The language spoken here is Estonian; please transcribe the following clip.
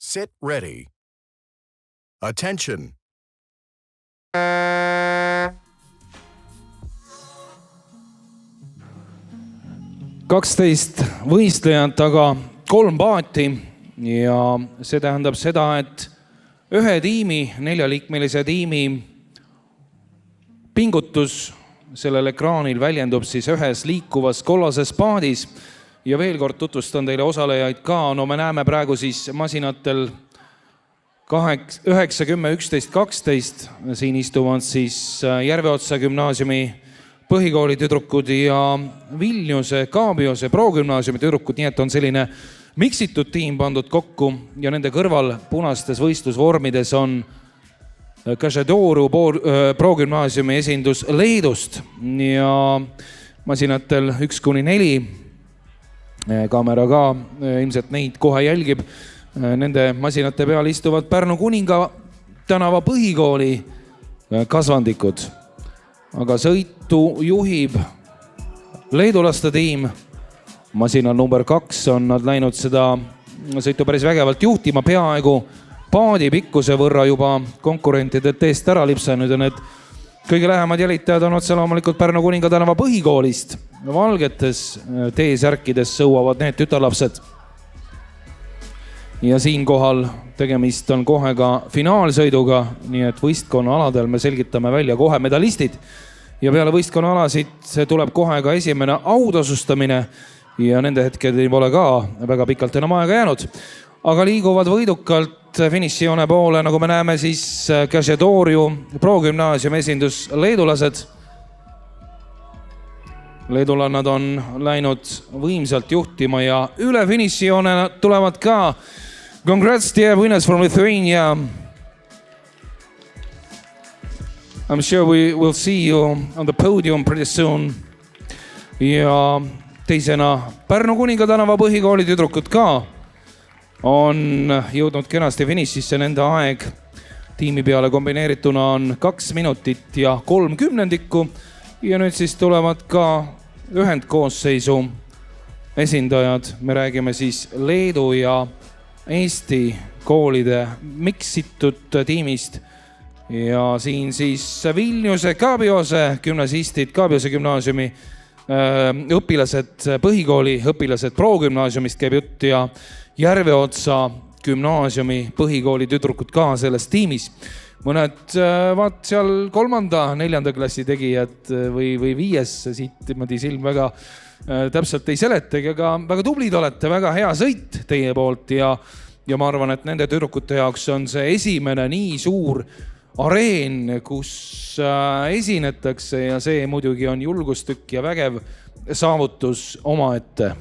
Sit ready. Attention. Kaksteist võistlejat, aga 3 paati ja see tähendab seda, et ühe tiimi, 4-liikmelise tiimi pingutus sellel ekraanil väljendub siis ühes liikuvas kollases paadis. Ja veel kord tutvustan teile osalejaid ka. No me näeme praegu siis masinatel 9, 10, 11, 12. Siin istuvad siis Järveotsa gümnaasiumi põhikooli tüdrukud ja Vilniuse Kaabiose progümnaasiumi tüdrukud, nii et on selline miksitud tiim pandud kokku ja nende kõrval punastes võistlusvormides on Kaišiadorių progümnaasiumi esindus Leedust ja masinatel 1-4. Kaamera ka ilmselt neid kohe jälgib. Nende masinate peal istuvad Pärnu Kuninga tänava põhikooli kasvandikud. Aga sõitu juhib leedulaste tiim. Masinal number 2 on nad läinud seda sõitu päris vägevalt juhtima, peaaegu paadi pikkuse võrra juba konkurentide teest ära lipsanud ja need kõige lähemad jälitajad on otse loomulikult Pärnu Kuninga tänava põhikoolist. Valgetes teesärkides sõuavad need tütarlapsed. Ja siinkohal tegemist on kohe ka finaalsõiduga, nii et võistkonna aladel me selgitame välja kohe medalistid. Ja peale võistkonna alasid tuleb kohe ka esimene autasustamine ja nende hetked pole ka väga pikalt enam aega jäänud. Aga liiguvad võidukalt finišijoone poole, nagu me näeme siis Kaišiadoriu progümnaasiumi esindus leedulased. Leedulannad on läinud võimsalt juhtima ja üle finišijoone tulevad ka. Congrats dear winners from Lithuania. I'm sure we will see you on the podium pretty soon. Ja teisena Pärnu Kuninga tänava põhikooli tüdrukud ka on jõudnud kenasti finišisse. Nende aeg tiimi peale kombineerituna on 2 minutit ja 30. Ja nüüd siis tulevad ka ühendkoosseisu esindajad. Me räägime siis Leedu ja Eesti koolide miksitud tiimist. Ja siin siis Vilniuse Kaabiose gümnasistid, Kaabiose gümnaasiumi õpilased, põhikooli õpilased progümnaasiumist käib jutt ja Järveotsa gümnaasiumi põhikooli tüdrukud ka selles tiimis. Mõned vaat seal 3., 4. klassi tegijad või 5. siit niimoodi silm väga täpselt ei seletagi, aga väga tublid olete, väga hea sõit teie poolt ja ma arvan, et nende tüdrukute jaoks on see esimene nii suur areen, kus esinetakse ja see muidugi on julgustükk ja vägev saavutus omaette.